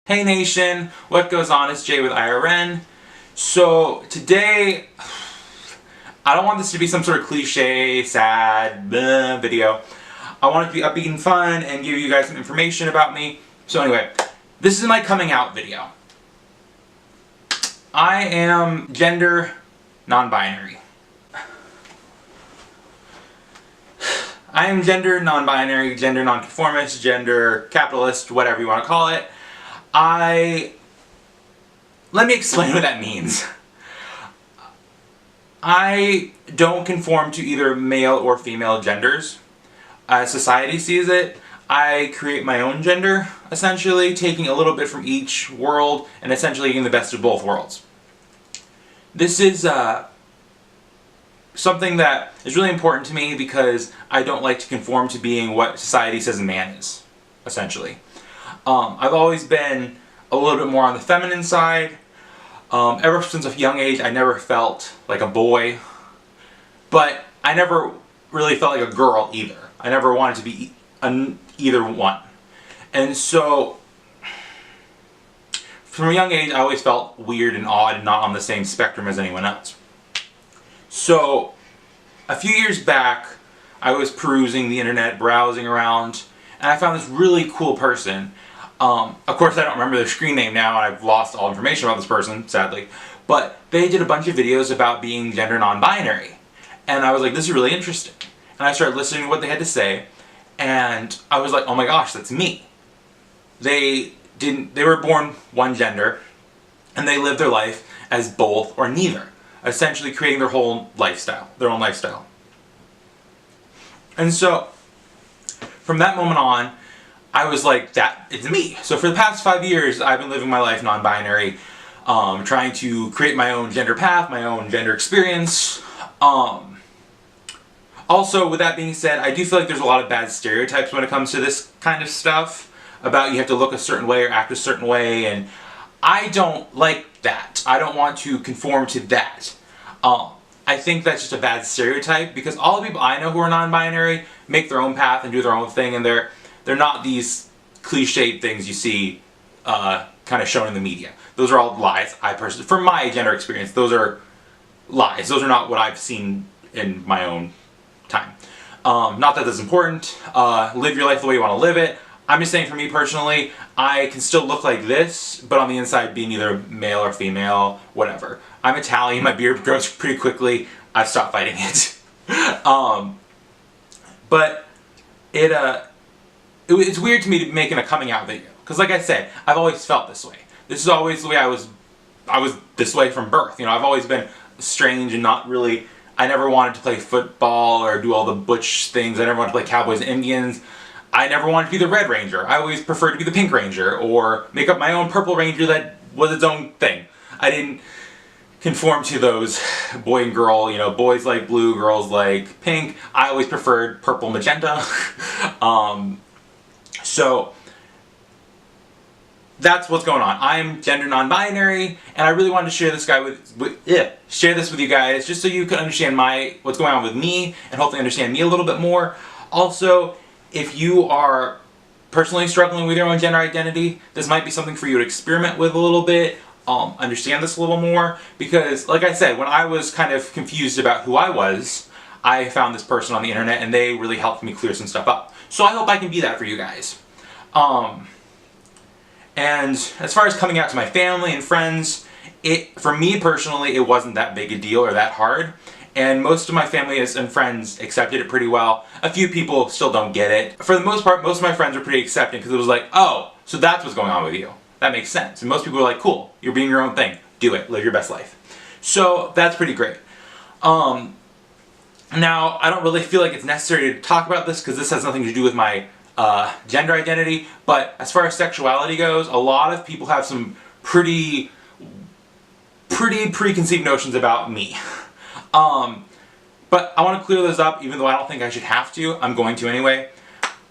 Hey Nation, what goes on? It's Jay with IRN. So today, I don't want this to be some sort of cliche, sad video. I want it to be upbeat and fun and give you guys some information about me. So anyway, this is my coming out video. I am gender non-binary. I am gender non-binary, gender non-conformist, gender capitalist, whatever you want to call it. Let me explain what that means. I don't conform to either male or female genders. As society sees it, I create my own gender, essentially, taking a little bit from each world and essentially getting the best of both worlds. This is something that is really important to me because I don't like to conform to being what society says a man is, essentially. I've always been a little bit more on the feminine side. Ever since a young age, I never felt like a boy, but I never really felt like a girl either. I never wanted to be either one. And so, from a young age, I always felt weird and odd and not on the same spectrum as anyone else. So, a few years back, I was perusing the internet, browsing around, and I found this really cool person. Of course, I don't remember their screen name now, and I've lost all information about this person, sadly. But they did a bunch of videos about being gender non-binary. And I was like, this is really interesting. And I started listening to what they had to say, and I was like, oh my gosh, that's me. They were born one gender, and they lived their life as both or neither, essentially creating their whole lifestyle, their own lifestyle. And so, from that moment on, I was like, it's me. So for the past 5 years, I've been living my life non-binary, trying to create my own gender path, my own gender experience. Also, with that being said, I do feel like there's a lot of bad stereotypes when it comes to this kind of stuff, about you have to look a certain way or act a certain way, and I don't like that. I don't want to conform to that. I think that's just a bad stereotype, because all the people I know who are non-binary make their own path and do their own thing, and they're not these cliched things you see kind of shown in the media. Those are all lies. From my gender experience, those are lies. Those are not what I've seen in my own time. Not that that's important. Live your life the way you want to live it. I'm just saying, for me personally, I can still look like this, but on the inside being either male or female, whatever. I'm Italian. My beard grows pretty quickly. I've stopped fighting it. But it's weird to me to making a coming out video, because like I said, I've always felt this way. This is always the way I was this way from birth. You know, I've always been strange and not really. I never wanted to play football or do all the butch things. I never wanted to play Cowboys and Indians. I never wanted to be the Red Ranger. I always preferred to be the Pink Ranger, or make up my own Purple Ranger that was its own thing. I didn't conform to those boy and girl, you know, boys like blue, girls like pink. I always preferred purple, magenta. So that's what's going on. I'm gender non-binary, and I really wanted to share this share this with you guys, just so you can understand what's going on with me, and hopefully understand me a little bit more. Also, if you are personally struggling with your own gender identity, this might be something for you to experiment with a little bit, understand this a little more, because like I said, when I was kind of confused about who I was, I found this person on the internet, and they really helped me clear some stuff up. So I hope I can be that for you guys. And as far as coming out to my family and friends, for me personally, it wasn't that big a deal or that hard. And most of my family and friends accepted it pretty well. A few people still don't get it. For the most part, most of my friends were pretty accepting, because it was like, oh, so that's what's going on with you. That makes sense. And most people were like, cool, you're being your own thing. Do it. Live your best life. So that's pretty great. Now, I don't really feel like it's necessary to talk about this, because this has nothing to do with my gender identity, but as far as sexuality goes, a lot of people have some pretty preconceived notions about me. But I want to clear those up, even though I don't think I should have to. I'm going to anyway.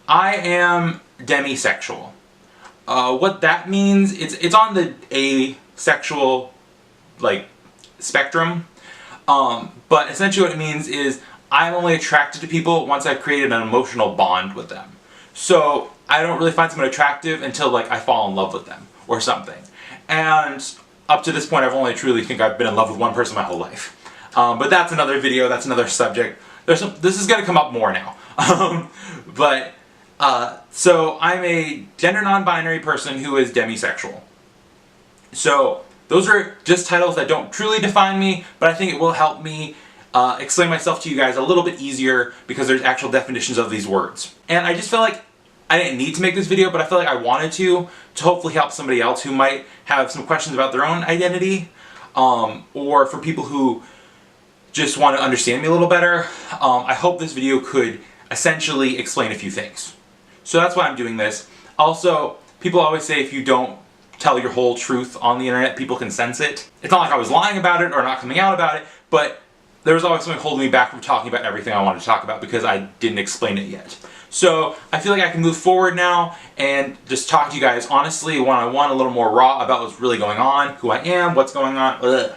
I am demisexual. What that means, it's on the asexual spectrum. But essentially what it means is I'm only attracted to people once I've created an emotional bond with them. So I don't really find someone attractive until I fall in love with them. or something. And up to this point, I've only truly think I've been in love with one person my whole life. But that's another video, that's another subject. This is going to come up more now. So I'm a gender non-binary person who is demisexual. So those are just titles that don't truly define me, but I think it will help me explain myself to you guys a little bit easier because there's actual definitions of these words. And I just feel like I didn't need to make this video, but I feel like I wanted to hopefully help somebody else who might have some questions about their own identity, or for people who just want to understand me a little better. I hope this video could essentially explain a few things. So that's why I'm doing this. Also, people always say if you don't tell your whole truth on the internet, people can sense it. It's not like I was lying about it or not coming out about it, but there was always something holding me back from talking about everything I wanted to talk about because I didn't explain it yet. So I feel like I can move forward now and just talk to you guys honestly, one-on-one, a little more raw about what's really going on, who I am, what's going on. Ugh.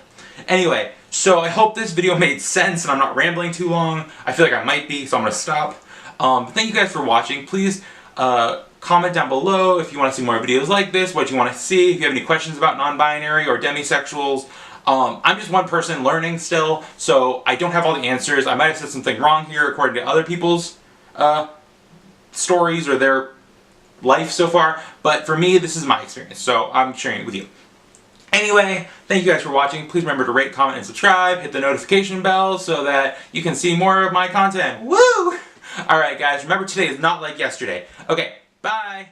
Anyway, so I hope this video made sense and I'm not rambling too long. I feel like I might be, so I'm going to stop. But thank you guys for watching. Please comment down below if you want to see more videos like this, what you want to see, if you have any questions about non-binary or demisexuals. I'm just one person learning still, so I don't have all the answers. I might have said something wrong here according to other people's stories or their life so far, but for me, this is my experience, so I'm sharing it with you. Anyway, thank you guys for watching. Please remember to rate, comment, and subscribe. Hit the notification bell so that you can see more of my content. Woo! Alright guys, remember today is not like yesterday. Okay, bye!